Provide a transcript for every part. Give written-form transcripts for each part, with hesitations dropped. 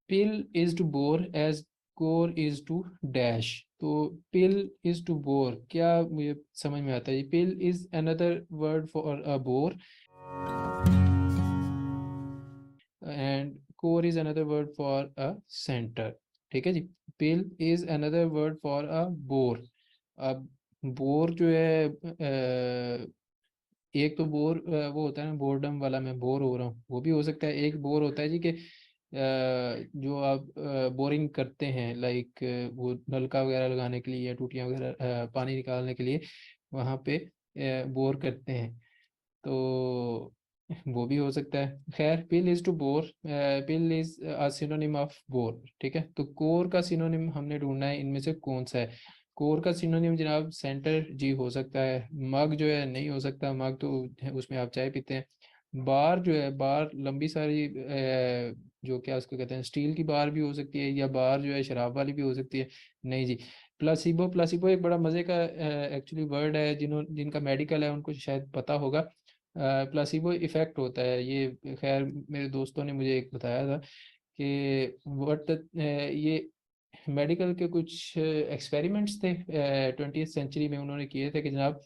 Pill is to bore as core is to dash. तो pill is to bore, क्या मुझे समझ में आता है? Pill is another word for a bore and core is another word for a centre. ठीक है जी। Pill is another word for a bore. अब बोर जो है एक तो बोर वो होता है ना, बोर्डम वाला, मैं बोर हो रहा हूँ, वो भी हो सकता है। एक बोर होता है जी कि जो आप बोरिंग करते हैं, लाइक वो नलका वगैरह लगाने के लिए या टूटियाँ वगैरह पानी निकालने के लिए वहाँ पे बोर करते हैं, तो वो भी हो सकता है। खैर, pill is to bore, pill is a synonym of bore. ठीक है, तो कोर का सिनोनिम हमने ढूंढना है, इनमें से कौन सा है। कोर का सिनोनिम जनाब सेंटर जी हो सकता है। मग जो है नहीं हो सकता, मग तो उसमें आप चाय पीते हैं। बार जो है, बार लंबी सारी जो क्या उसको कहते हैं, स्टील की बार भी हो सकती है, या बार जो है शराब वाली भी हो सकती है। नहीं जी। प्लासिबो, प्लासिबो एक बड़ा मज़े का एक्चुअली वर्ड है, जिनका मेडिकल है उनको शायद पता होगा। प्लासिबो इफेक्ट होता है ये, खैर मेरे दोस्तों ने मुझे एक बताया था कि व्हाट ये मेडिकल के कुछ एक्सपेरिमेंट्स थे 20th सेंचुरी में उन्होंने किए थे कि जनाब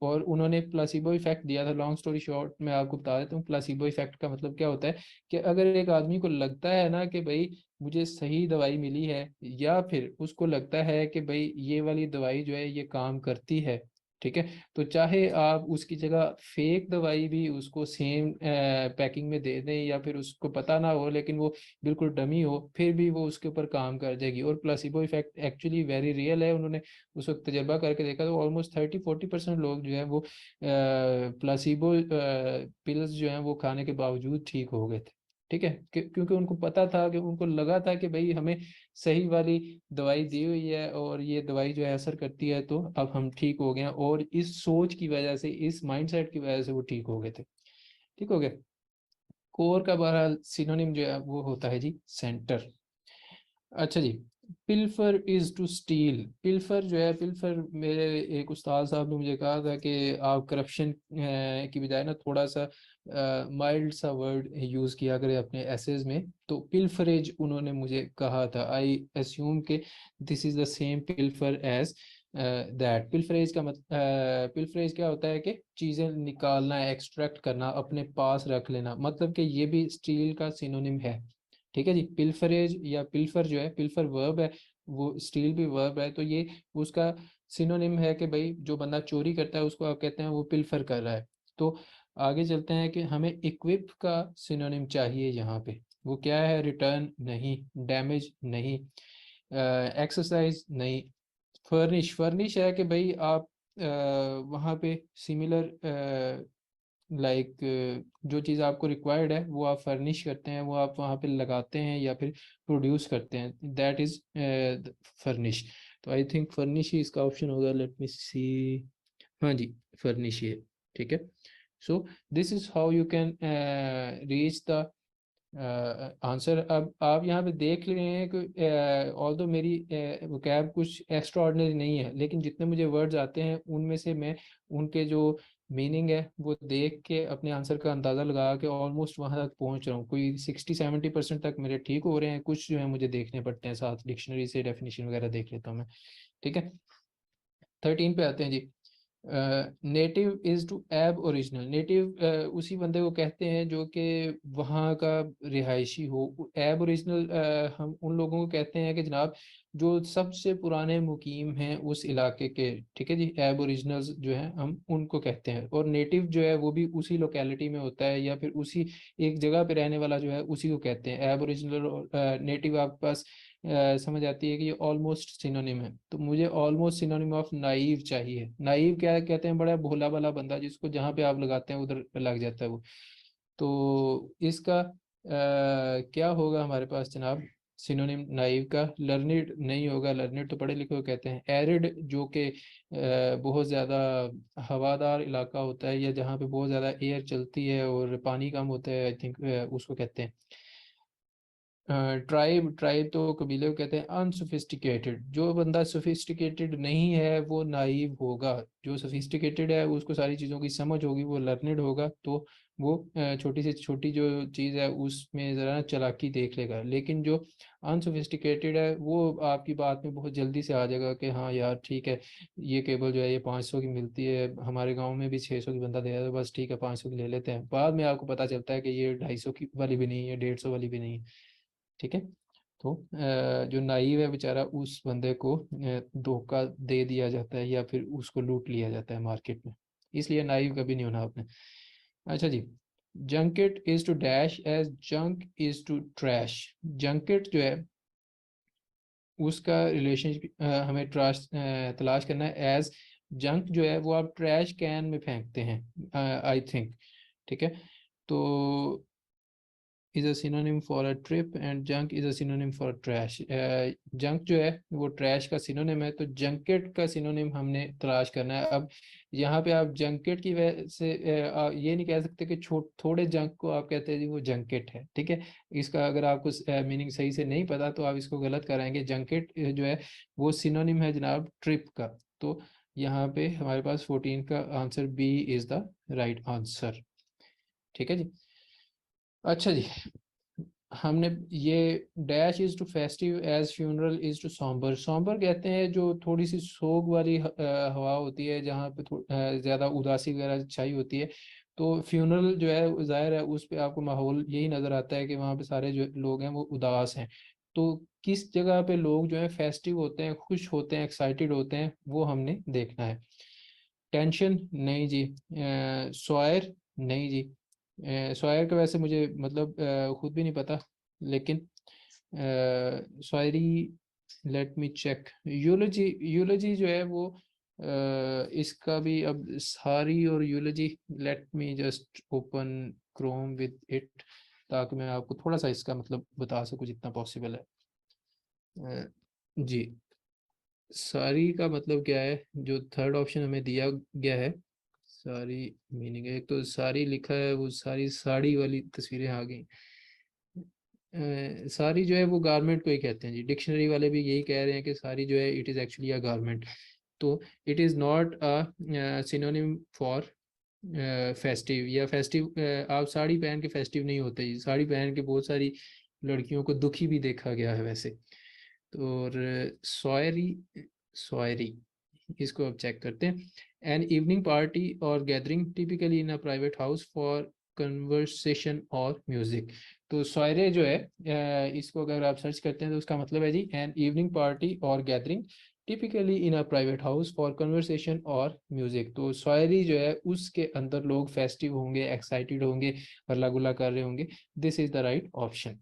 और उन्होंने प्लासिबो इफेक्ट दिया था। लॉन्ग स्टोरी शॉर्ट मैं आपको बता देता हूँ, प्लासिबो इफेक्ट का मतलब क्या होता है कि अगर एक आदमी को लगता है ना कि भाई मुझे सही दवाई मिली है, या फिर उसको लगता है कि भाई ये वाली दवाई जो है ये काम करती है, ठीक है, तो चाहे आप उसकी जगह फेक दवाई भी उसको सेम पैकिंग में दे दें, या फिर उसको पता ना हो लेकिन वो बिल्कुल डमी हो, फिर भी वो उसके ऊपर काम कर जाएगी। और placebo effect actually very real है। उन्होंने उस वक्त तजर्बा करके देखा तो ऑलमोस्ट 30-40% लोग जो है वो प्लासिबो पिल्स जो हैं वो खाने के बावजूद ठीक हो गए थे। ठीक है, क्योंकि उनको पता था, कि उनको लगा था कि भाई हमें सही वाली दवाई दी हुई है और ये दवाई जो है असर करती है, तो अब हम ठीक हो गए हैं। और इस सोच की वजह से, इस माइंडसेट की वजह से वो ठीक हो गए थे। ठीक हो गया। कोर का बहरहाल सिनोनिम जो है वो होता है जी सेंटर। अच्छा जी। पिल्फर इज टू स्टील। पिल्फर जो है, पिल्फर मेरे एक उस्ताद साहब ने मुझे कहा था कि आप करप्शन की बजाय ना थोड़ा सा माइल्ड सा वर्ड यूज़ किया करें अपने एसेज में। तो पिल्फरेज उन्होंने मुझे कहा था। आई एस्यूम के this is the same pilfer as that. Pilferage का पिल्फरेज क्या होता है कि चीज़ें निकालना, एक्सट्रैक्ट करना, अपने पास रख लेना, मतलब कि ये भी स्टील का सिनोनिम है। ठीक है जी। पिल्फरेज या पिल्फर जो है, पिल्फर वर्ब है, वो स्टील भी वर्ब है, तो ये उसका सिनोनिम है कि भाई जो बंदा चोरी करता है उसको आप कहते हैं वो पिल्फर कर रहा है। तो आगे चलते हैं कि हमें इक्विप का सिनोनिम चाहिए यहाँ पे। वो क्या है? रिटर्न नहीं, डैमेज नहीं, एक्सरसाइज नहीं, फर्निश। फर्निश है कि भाई आप वहाँ पे सिमिलर लाइक जो चीज़ आपको रिक्वायर्ड है वो आप फर्निश करते हैं, वो आप वहाँ पे लगाते हैं या फिर प्रोड्यूस करते हैं, दैट इज़ फर्निश। तो आई थिंक फर्निश ही इसका ऑप्शन होगा। लेट मी सी। हाँ जी, फर्निश ही है। ठीक है। So this is how you can reach the answer. अब आप यहाँ पे देख रहे हैं कि ऑल्दो मेरी वोकैब कुछ एक्स्ट्रा ऑर्डिनरी नहीं है, लेकिन जितने मुझे वर्ड्स आते हैं उनमें से मैं उनके जो मीनिंग है वो देख के अपने आंसर का अंदाज़ा लगा के ऑलमोस्ट वहाँ तक पहुँच रहा हूँ। कोई 60-70% तक मेरे ठीक हो रहे हैं, कुछ जो है मुझे देखने पड़ते हैं, साथ डिक्शनरी से डेफिनेशन वगैरह देख लेता हूँ मैं। ठीक है। 13 पे आते हैं जी। नेटिव इज टू एब ओरिजिनल। नेटिव उसी बंदे को कहते हैं जो कि वहाँ का रिहायशी हो। एब ओरिजिनल हम उन लोगों को कहते हैं कि जनाब जो सबसे पुराने मुकीम हैं उस इलाके के। ठीक है जी। एब ओरिजिनल्स जो हैं हम उनको कहते हैं। और नेटिव जो है वो भी उसी लोकेलिटी में होता है, या फिर उसी एक जगह पे रहने वाला जो है उसी को कहते हैं। एब ओरिजिनल और नेटिव आपके पास समझ आती है कि ये ऑलमोस्ट सिनोनिम है। तो मुझे ऑलमोस्ट सिनोनिम ऑफ नाइव चाहिए। नाइव क्या कहते हैं? बड़ा भोला भाला बंदा, जिसको जहाँ पे आप लगाते हैं उधर लग जाता है वो। तो इसका क्या होगा हमारे पास जनाब सिनोनिम नाइव का? लर्निड नहीं होगा, लर्निड तो पढ़े लिखे को कहते हैं। एरिड जो कि बहुत ज़्यादा हवादार इलाका होता है, या जहाँ पे बहुत ज़्यादा एयर चलती है और पानी कम होता है, आई थिंक उसको कहते हैं। ट्राइब, ट्राइब तो कबीले को कहते हैं। अनसोफिस्टिकेटेड, जो बंदा सोफिस्टिकेटेड नहीं है वो नाइव होगा। जो सोफिस्टिकेटेड है उसको सारी चीज़ों की समझ होगी, वो लर्नेड होगा। तो वो छोटी से छोटी जो चीज़ है उसमें ज़रा चालाकी देख लेगा, लेकिन जो अनसोफिस्टिकेटेड है वो आपकी बात में बहुत जल्दी से आ जाएगा कि हाँ यार ठीक है, ये केबल जो है ये 500 की मिलती है, हमारे गांव में भी 600 की बंदा दे रहा है, तो बस ठीक है 500 की ले लेते हैं। बाद में आपको पता चलता है कि ये 250 की वाली भी नहीं है, 150 वाली भी नहीं है। ठीक है। तो जो नाइव है बेचारा, उस बंदे को धोखा दे दिया जाता है या फिर उसको लूट लिया जाता है मार्केट में। इसलिए नाइव कभी नहीं होना आपने। अच्छा जी, junket is to dash as junk is to trash. Junket जो है उसका रिलेशनशिप हमें तलाश करना है। एज जंक जो है वो आप ट्रैश कैन में फेंकते हैं आई थिंक। ठीक है। तो is a synonym for a trip and junk is a synonym for trash। Junk जो है वो ट्रैश का सिनोनिम है, तो जंकेट का सिनोनिम हमने तलाश करना है। अब यहाँ पे आप जंकेट की वजह से ये नहीं कह सकते कि थोड़े जंक को आप कहते हैं जी वो जंकेट है। ठीक है। इसका अगर आपको मीनिंग सही से नहीं पता तो आप इसको गलत कराएंगे। जंकेट जो है वो सिनोनिम है जनाब ट्रिप का। तो यहाँ पे हमारे पास 14 का answer B is the right answer. ठीक है जी। अच्छा जी, हमने ये dash is to festive as funeral is to sombre. Sombre कहते हैं जो थोड़ी सी सोग वाली हवा होती है, जहाँ पे ज़्यादा उदासी वगैरह छाई होती है। तो फ्यूनरल जो है जाहिर है उस पे आपको माहौल यही नज़र आता है कि वहाँ पे सारे जो लोग हैं वो उदास हैं। तो किस जगह पे लोग जो है फेस्टिव होते हैं, खुश होते हैं, एक्साइटेड होते हैं, वो हमने देखना है। टेंशन नहीं जी। सॉयर नहीं जी। सॉयर का वैसे मुझे मतलब खुद भी नहीं पता, लेकिन शायरी, लेट मी चेक। यूलोजी, यूलोजी जो है वो इसका भी अब सारी और यूलोजी, let me just open Chrome with it ताकि मैं आपको थोड़ा सा इसका मतलब बता सकूं जितना पॉसिबल है। जी, सारी का मतलब क्या है, जो थर्ड ऑप्शन हमें दिया गया है। सारी मीनिंग है, एक तो सारी लिखा है, वो सारी साड़ी वाली तस्वीरें आ गई। सारी जो है वो गारमेंट को ही कहते हैं जी। डिक्शनरी वाले भी यही कह रहे हैं कि सारी जो है it is actually a garment. तो it is not a synonym for festive या फेस्टिव। आप साड़ी पहन के फेस्टिव नहीं होते जी। साड़ी पहन के बहुत सारी लड़कियों को दुखी भी देखा गया है वैसे। तो और सॉयरी, सॉयरी इसको अब चेक करते हैं। एन इवनिंग पार्टी और gathering typically in a private house for conversation और म्यूजिक। तो सॉयरे जो है इसको अगर आप सर्च करते हैं तो उसका मतलब है जी एन इवनिंग पार्टी और gathering typically in a private house for conversation और म्यूजिक। तो सॉयरी जो है उसके अंदर लोग फेस्टिव होंगे, एक्साइटेड होंगे, हल्ला गुल्ला कर रहे होंगे। This is the right option.